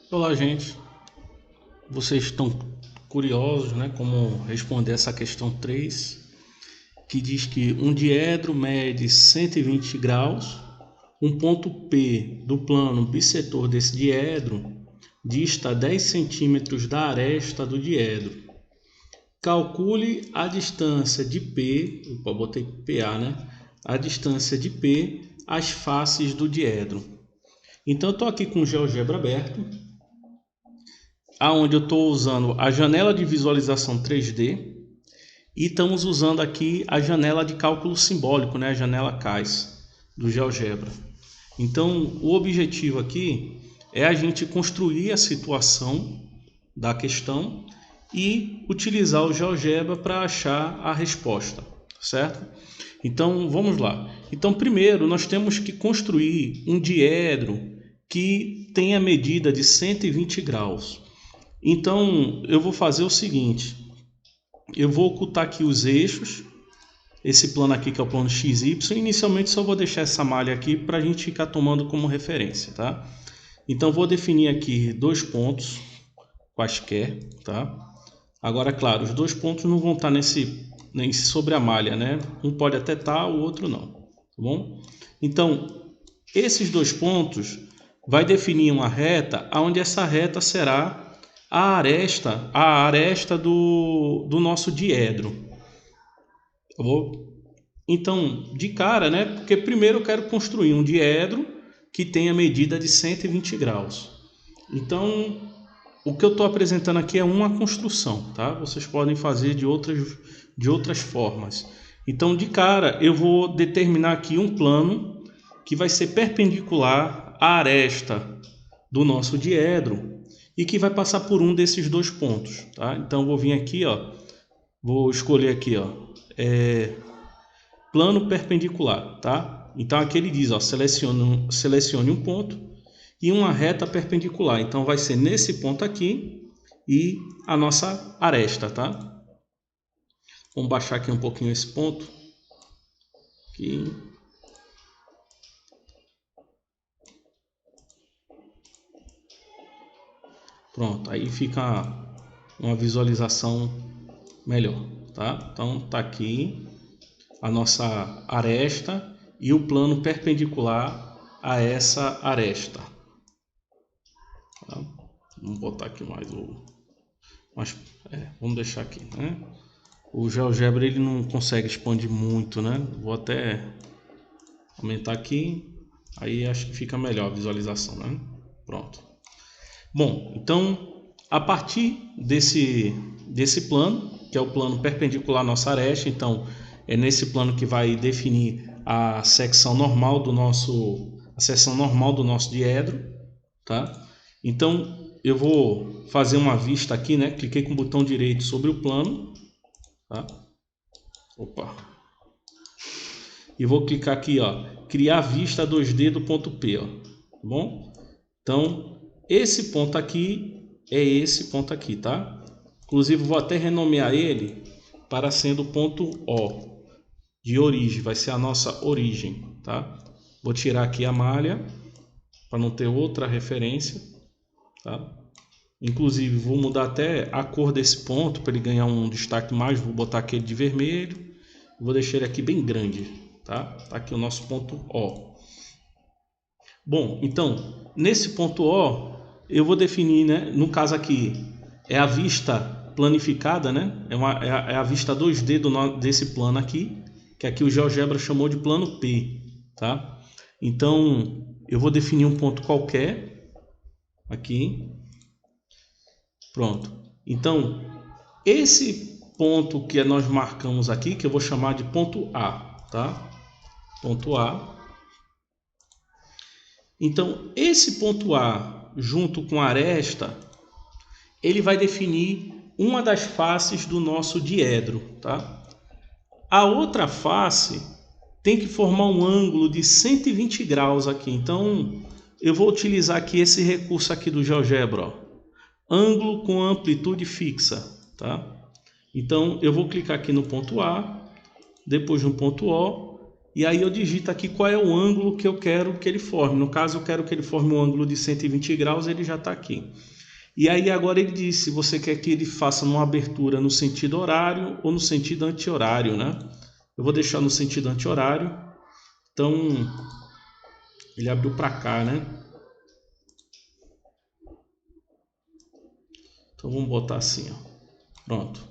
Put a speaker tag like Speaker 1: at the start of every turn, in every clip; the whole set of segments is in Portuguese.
Speaker 1: Olá, gente. Vocês estão curiosos, né, como responder essa questão 3, que diz que um diedro mede 120 graus, um ponto P do plano bissetor desse diedro dista 10 centímetros da aresta do diedro. Calcule a distância de P, eu botei PA, né? A distância de P às faces do diedro. Então eu estou aqui com o GeoGebra aberto, aonde eu estou usando a janela de visualização 3D e estamos usando aqui a janela de cálculo simbólico, né? A janela CAIS do GeoGebra. Então, o objetivo aqui é a gente construir a situação da questão e utilizar o GeoGebra para achar a resposta, certo? Então, vamos lá. Então, primeiro, nós temos que construir um diedro que tenha medida de 120 graus. Então, eu vou fazer o seguinte, eu vou ocultar aqui os eixos, esse plano aqui que é o plano XY, inicialmente só vou deixar essa malha aqui para a gente ficar tomando como referência, tá? Então, vou definir aqui dois pontos, quaisquer, tá? Agora, claro, os dois pontos não vão estar nesse sobre a malha, né? Um pode até estar, o outro não, tá bom? Então, esses dois pontos vai definir uma reta, onde essa reta será a aresta do nosso diedro. Tá bom? Então, de cara, né? Porque primeiro eu quero construir um diedro que tenha medida de 120 graus. Então, o que eu estou apresentando aqui é uma construção, tá? Vocês podem fazer de outras formas. Então, de cara, eu vou determinar aqui um plano que vai ser perpendicular à aresta do nosso diedro e que vai passar por um desses dois pontos, tá? Então, eu vou vir aqui, ó, vou escolher aqui, ó, plano perpendicular, tá? Então, aqui ele diz, ó, selecione um ponto e uma reta perpendicular. Então, vai ser nesse ponto aqui e a nossa aresta, tá? Vamos baixar aqui um pouquinho esse ponto. Aqui. Pronto, aí fica uma visualização melhor, tá? Então, tá aqui a nossa aresta e o plano perpendicular a essa aresta. Tá? Vamos botar aqui mais o... vamos deixar aqui, né? O GeoGebra ele não consegue expandir muito, né? Vou até aumentar aqui, aí acho que fica melhor a visualização, né? Pronto. Bom, então a partir desse plano, que é o plano perpendicular à nossa aresta, então é nesse plano que vai definir a secção normal do nosso diedro, tá? Então eu vou fazer uma vista aqui, né? Cliquei com o botão direito sobre o plano, tá? Opa. E vou clicar aqui, ó, criar vista 2D do ponto P, ó, tá bom? Então, esse ponto aqui é esse ponto aqui, tá? Inclusive, vou até renomear ele para sendo ponto O, de origem, vai ser a nossa origem, tá? Vou tirar aqui a malha, para não ter outra referência, tá? Inclusive, vou mudar até a cor desse ponto, para ele ganhar um destaque mais, vou botar aquele de vermelho, vou deixar ele aqui bem grande, tá? Tá aqui o nosso ponto O. Bom, então, nesse ponto O, eu vou definir, né? No caso aqui, é a vista planificada, né? É a vista 2D desse plano aqui, que aqui o GeoGebra chamou de plano P, tá? Então, eu vou definir um ponto qualquer, aqui. Pronto. Então, esse ponto que nós marcamos aqui, que eu vou chamar de ponto A, tá? Ponto A. Então, esse ponto A, junto com a aresta, ele vai definir uma das faces do nosso diedro, tá? A outra face tem que formar um ângulo de 120 graus aqui. Então, eu vou utilizar aqui esse recurso aqui do GeoGebra, ó. Ângulo com amplitude fixa, tá? Então, eu vou clicar aqui no ponto A, depois no ponto O, e aí eu digito aqui qual é o ângulo que eu quero que ele forme. No caso, eu quero que ele forme um ângulo de 120 graus, ele já está aqui. E aí agora ele diz se você quer que ele faça uma abertura no sentido horário ou no sentido anti-horário, né? Eu vou deixar no sentido anti-horário. Então, ele abriu para cá, né? Então vamos botar assim, ó. Pronto.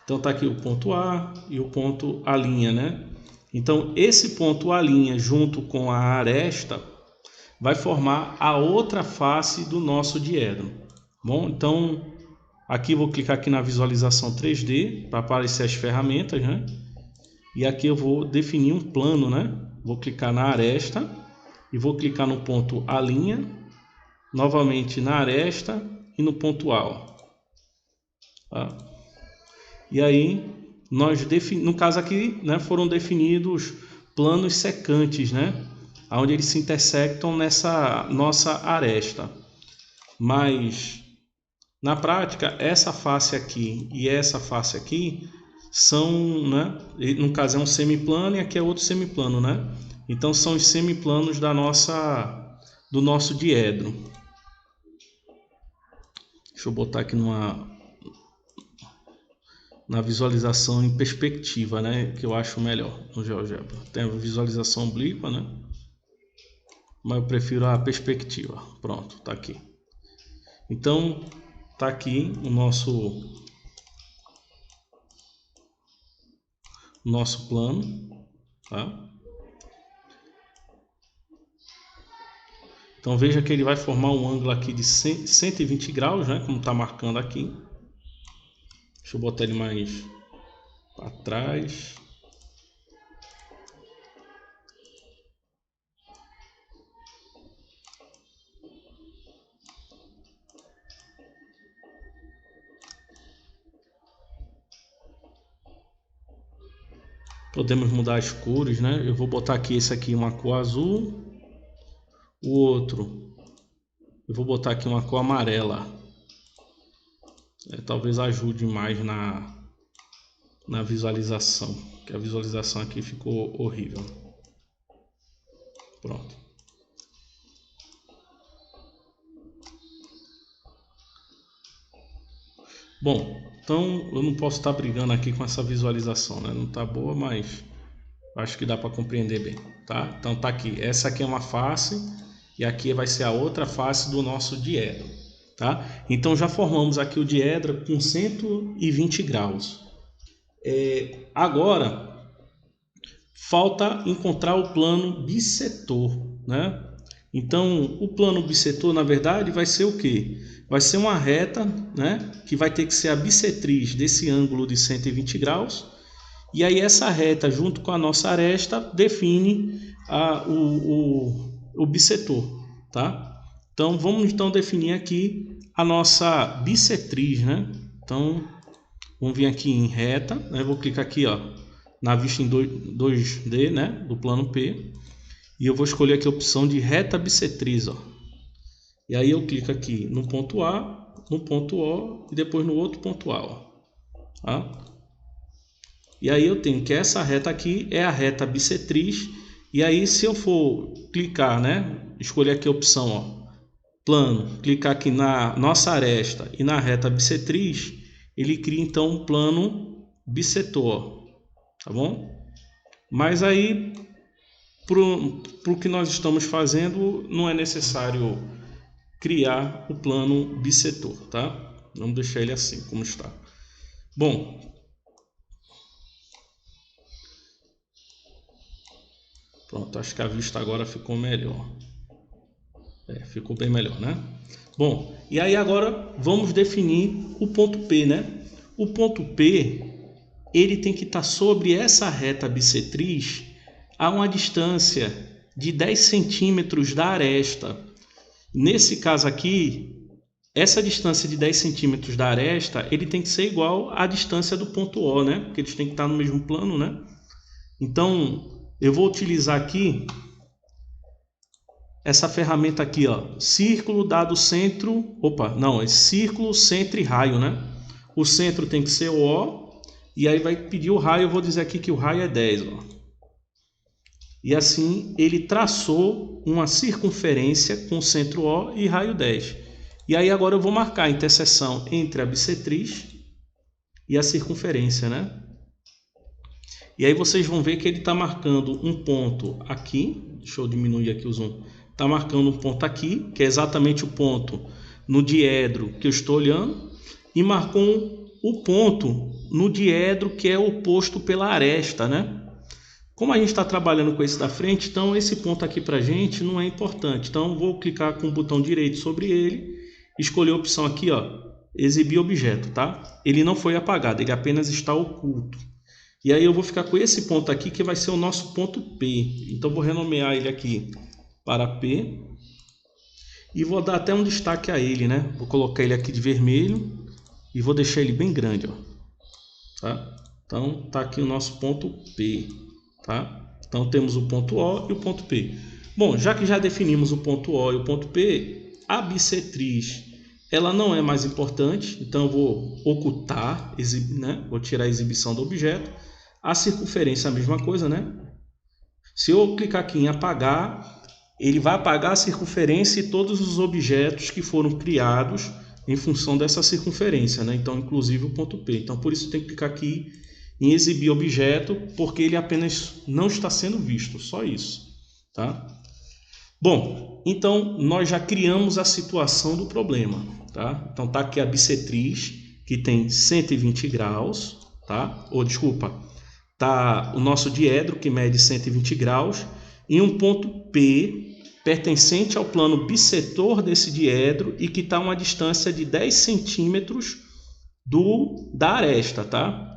Speaker 1: Então tá aqui o ponto A e o ponto A', né? Então esse ponto A' junto com a aresta vai formar a outra face do nosso diedro. Bom, então aqui vou clicar aqui na visualização 3D para aparecer as ferramentas, né? E aqui eu vou definir um plano, né? Vou clicar na aresta e vou clicar no ponto A', novamente na aresta e no ponto A. Tá? E aí, no caso aqui, né, foram definidos planos secantes, né? Onde eles se intersectam nessa nossa aresta. Mas, na prática, essa face aqui e essa face aqui são, né? No caso é um semiplano e aqui é outro semiplano, né? Então são os semiplanos do nosso diedro. Deixa eu botar aqui na visualização em perspectiva, né? Que eu acho melhor no GeoGebra. Tem a visualização oblíqua, né? Mas eu prefiro a perspectiva. Pronto, tá aqui. Então, tá aqui o nosso plano, tá? Então veja que ele vai formar um ângulo aqui de 120 graus, né? Como está marcando aqui. Deixa eu botar ele mais para trás. Podemos mudar as cores, né? Eu vou botar aqui esse aqui uma cor azul. O outro, eu vou botar aqui uma cor amarela. Talvez ajude mais na visualização, que a visualização aqui ficou horrível. Pronto. Bom, então eu não posso estar brigando aqui com essa visualização, né? Não está boa, mas acho que dá para compreender bem, tá? Então tá aqui, essa aqui é uma face e aqui vai ser a outra face do nosso diedro, tá? Então já formamos aqui o diedro com 120 graus. Agora falta encontrar o plano bissetor, né? Então o plano bissetor na verdade vai ser o quê? Vai ser uma reta, né? Que vai ter que ser a bissetriz desse ângulo de 120 graus. E aí essa reta junto com a nossa aresta define o bissetor, tá? Então vamos definir aqui a nossa bissetriz, né? Então vamos vir aqui em reta, né? Vou clicar aqui, ó, na vista em 2D, né? Do plano P, e eu vou escolher aqui a opção de reta bissetriz, ó. E aí eu clico aqui no ponto A, no ponto O e depois no outro ponto A, ó. Tá? E aí eu tenho que essa reta aqui é a reta bissetriz. E aí se eu for clicar, né, escolher aqui a opção, ó, plano, clicar aqui na nossa aresta e na reta bissetriz, ele cria então um plano bissetor, tá bom? Mas aí pro que nós estamos fazendo não é necessário criar o plano bissetor, tá? Vamos deixar ele assim como está. Bom, pronto, acho que a vista agora ficou melhor. Ficou bem melhor, né? Bom, e aí agora vamos definir o ponto P, né? O ponto P, ele tem que estar sobre essa reta bissetriz a uma distância de 10 centímetros da aresta. Nesse caso aqui, essa distância de 10 centímetros da aresta, ele tem que ser igual à distância do ponto O, né? Porque eles têm que estar no mesmo plano, né? Então, eu vou utilizar aqui essa ferramenta aqui, ó, círculo dado centro, é círculo, centro e raio, né? O centro tem que ser o O, e aí vai pedir o raio, eu vou dizer aqui que o raio é 10, ó. E assim ele traçou uma circunferência com centro O e raio 10. E aí agora eu vou marcar a interseção entre a bissetriz e a circunferência, né? E aí vocês vão ver que ele está marcando um ponto aqui. Deixa eu diminuir aqui o zoom. Está marcando um ponto aqui, que é exatamente o ponto no diedro que eu estou olhando. E marcou o ponto no diedro que é oposto pela aresta, né? Como a gente está trabalhando com esse da frente, então esse ponto aqui para a gente não é importante. Então vou clicar com o botão direito sobre ele, escolher a opção aqui, ó, exibir objeto, tá? Ele não foi apagado, ele apenas está oculto. E aí eu vou ficar com esse ponto aqui que vai ser o nosso ponto P. Então vou renomear ele aqui para P e vou dar até um destaque a ele, né? Vou colocar ele aqui de vermelho e vou deixar ele bem grande, ó. Tá? Então tá aqui o nosso ponto P. Tá? Então temos o ponto O e o ponto P. Bom, já que já definimos o ponto O e o ponto P, a bissetriz ela não é mais importante, então eu vou ocultar, né? Vou tirar a exibição do objeto. A circunferência é a mesma coisa, né? Se eu clicar aqui em apagar, ele vai apagar a circunferência e todos os objetos que foram criados em função dessa circunferência, né? Então inclusive o ponto P. Então por isso eu tenho que clicar aqui em exibir objeto, porque ele apenas não está sendo visto, só isso, tá? Bom, então nós já criamos a situação do problema, tá? Então tá aqui a bissetriz, que tem 120 graus, tá? Ou desculpa, tá o nosso diedro, que mede 120 graus, e um ponto P, pertencente ao plano bissetor desse diedro, e que está a uma distância de 10 centímetros da aresta, tá?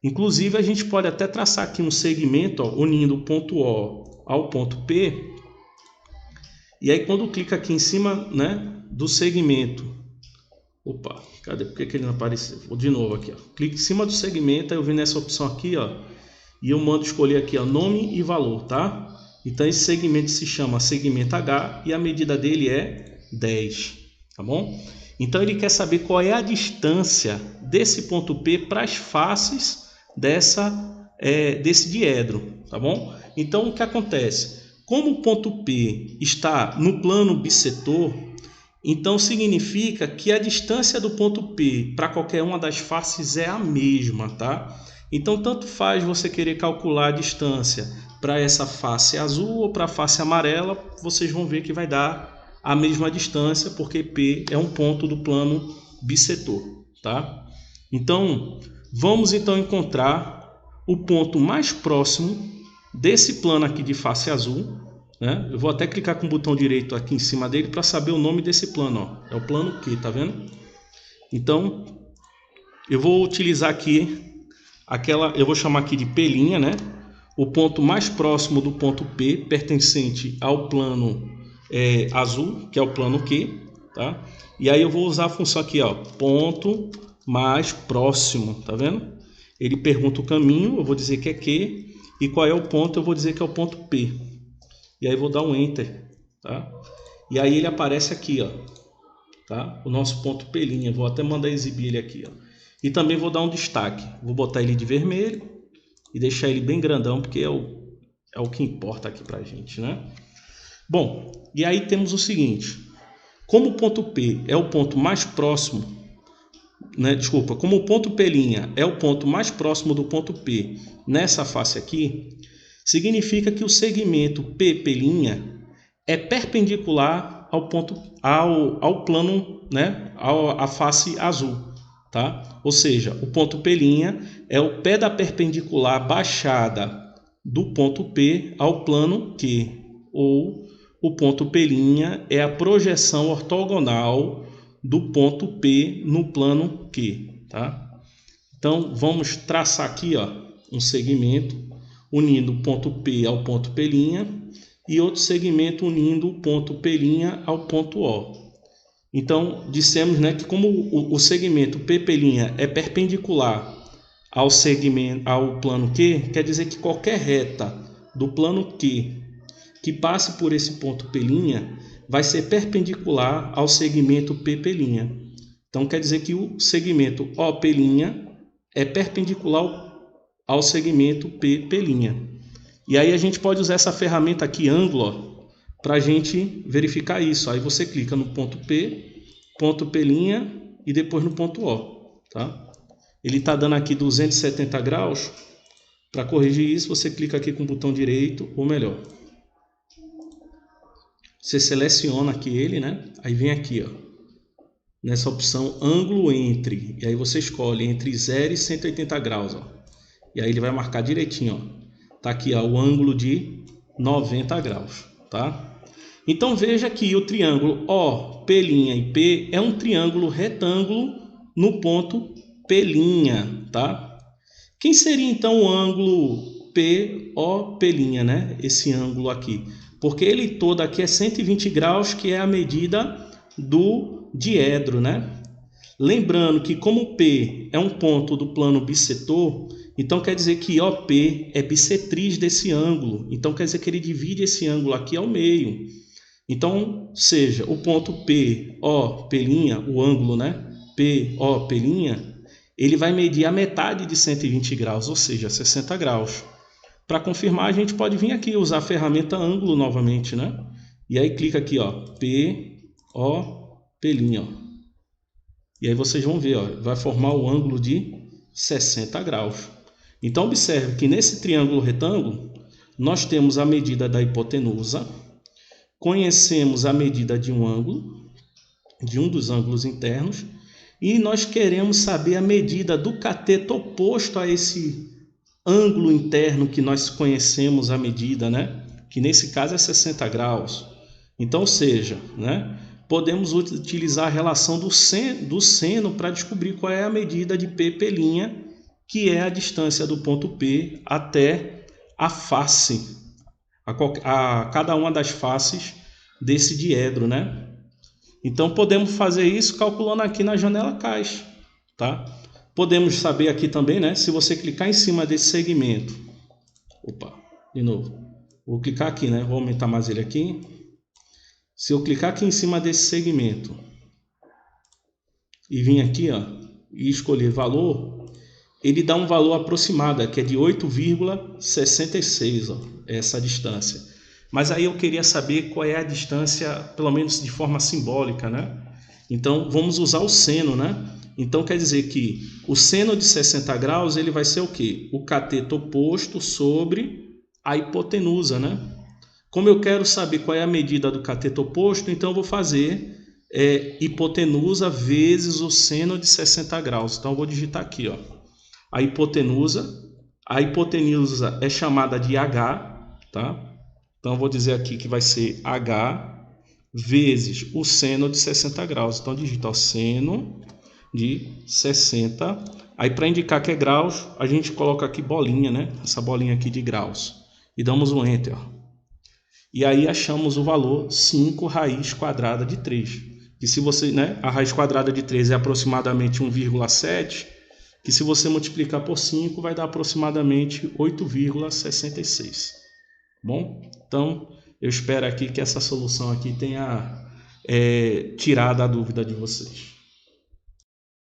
Speaker 1: Inclusive, a gente pode até traçar aqui um segmento, ó, unindo o ponto O ao ponto P. E aí, quando clica aqui em cima, né, do segmento... Opa, cadê? Por que ele não apareceu? Vou de novo aqui, ó. Clique em cima do segmento, aí eu venho nessa opção aqui, ó, e eu mando escolher aqui, ó, nome e valor, tá? Então, esse segmento se chama segmento H e a medida dele é 10, tá bom? Então, ele quer saber qual é a distância desse ponto P para as faces desse diedro, tá bom? Então o que acontece? Como o ponto P está no plano bissetor, então significa que a distância do ponto P para qualquer uma das faces é a mesma, tá? Então tanto faz você querer calcular a distância para essa face azul ou para a face amarela, vocês vão ver que vai dar a mesma distância, porque P é um ponto do plano bissetor, tá? Então vamos então encontrar o ponto mais próximo desse plano aqui de face azul, né? Eu vou até clicar com o botão direito aqui em cima dele para saber o nome desse plano, ó. É o plano Q, tá vendo? Então, eu vou utilizar aqui eu vou chamar aqui de P', né? O ponto mais próximo do ponto P, pertencente ao plano azul, que é o plano Q, tá? E aí eu vou usar a função aqui, ó, ponto mais próximo, tá vendo? Ele pergunta o caminho, eu vou dizer que é Q, e qual é o ponto, eu vou dizer que é o ponto P. E aí vou dar um Enter, tá? E aí ele aparece aqui, ó, tá? O nosso ponto P', vou até mandar exibir ele aqui, ó. E também vou dar um destaque, vou botar ele de vermelho e deixar ele bem grandão, porque é o que importa aqui pra gente, né? Bom, e aí temos o seguinte, como o ponto P é o ponto mais próximo, né? Desculpa, como o ponto P' é o ponto mais próximo do ponto P nessa face aqui, significa que o segmento P' é perpendicular ao plano, né? À face azul, tá? Ou seja, o ponto P' é o pé da perpendicular baixada do ponto P ao plano Q, ou o ponto P' é a projeção ortogonal do ponto P no plano Q, tá? Então vamos traçar aqui, ó, um segmento unindo o ponto P ao ponto P' e outro segmento unindo o ponto P' ao ponto O. Então dissemos, né, que como o segmento P' é perpendicular ao plano Q, quer dizer que qualquer reta do plano Q que passe por esse ponto P' vai ser perpendicular ao segmento P'. Então quer dizer que o segmento OP' é perpendicular ao segmento P'. E aí a gente pode usar essa ferramenta aqui, ângulo, para a gente verificar isso. Aí você clica no ponto P, ponto P' e depois no ponto O. Tá? Ele está dando aqui 270 graus. Para corrigir isso, você clica aqui com o botão direito, ou melhor, você seleciona aqui ele, né? Aí vem aqui, ó, nessa opção ângulo entre, e aí você escolhe entre 0 e 180 graus, ó. E aí ele vai marcar direitinho, ó. Tá aqui, ó, o ângulo de 90 graus, tá? Então veja que o triângulo O, P' e P é um triângulo retângulo no ponto P', tá? Quem seria então o ângulo POP', né? Esse ângulo aqui. Porque ele todo aqui é 120 graus, que é a medida do diedro, né? Lembrando que como P é um ponto do plano bissetor, então quer dizer que OP é bissetriz desse ângulo. Então quer dizer que ele divide esse ângulo aqui ao meio. Então, seja o ponto POP', o ângulo, né? POP', ele vai medir a metade de 120 graus, ou seja, 60 graus. Para confirmar, a gente pode vir aqui usar a ferramenta ângulo novamente, né? E aí clica aqui, ó, POP', ó. E aí vocês vão ver, ó, vai formar o ângulo de 60 graus. Então observe que nesse triângulo retângulo, nós temos a medida da hipotenusa, conhecemos a medida de um ângulo, de um dos ângulos internos, e nós queremos saber a medida do cateto oposto a esse ângulo interno que nós conhecemos a medida, né? Que nesse caso é 60 graus. Então, ou seja, né? Podemos utilizar a relação do seno para descobrir qual é a medida de P', que é a distância do ponto P até a face, a cada uma das faces desse diedro, né? Então podemos fazer isso calculando aqui na janela caixa, tá? Podemos saber aqui também, né? Se você clicar em cima desse segmento, opa, de novo, vou clicar aqui, né? Vou aumentar mais ele aqui. Se eu clicar aqui em cima desse segmento e vir aqui, ó, e escolher valor, ele dá um valor aproximado, que é de 8,66, ó, essa distância. Mas aí eu queria saber qual é a distância, pelo menos de forma simbólica, né? Então vamos usar o seno, né? Então quer dizer que o seno de 60 graus ele vai ser o quê? O cateto oposto sobre a hipotenusa, né? Como eu quero saber qual é a medida do cateto oposto, então eu vou fazer hipotenusa vezes o seno de 60 graus. Então eu vou digitar aqui, ó, a hipotenusa é chamada de H, tá? Então eu vou dizer aqui que vai ser H vezes o seno de 60 graus. Então digita o seno de 60. Aí para indicar que é graus, a gente coloca aqui bolinha, né? Essa bolinha aqui de graus. E damos um Enter. E aí achamos o valor 5 raiz quadrada de 3. E se você, né? A raiz quadrada de 3 é aproximadamente 1,7. Que se você multiplicar por 5 vai dar aproximadamente 8,66. Bom, então eu espero aqui que essa solução aqui tenha tirado a dúvida de vocês.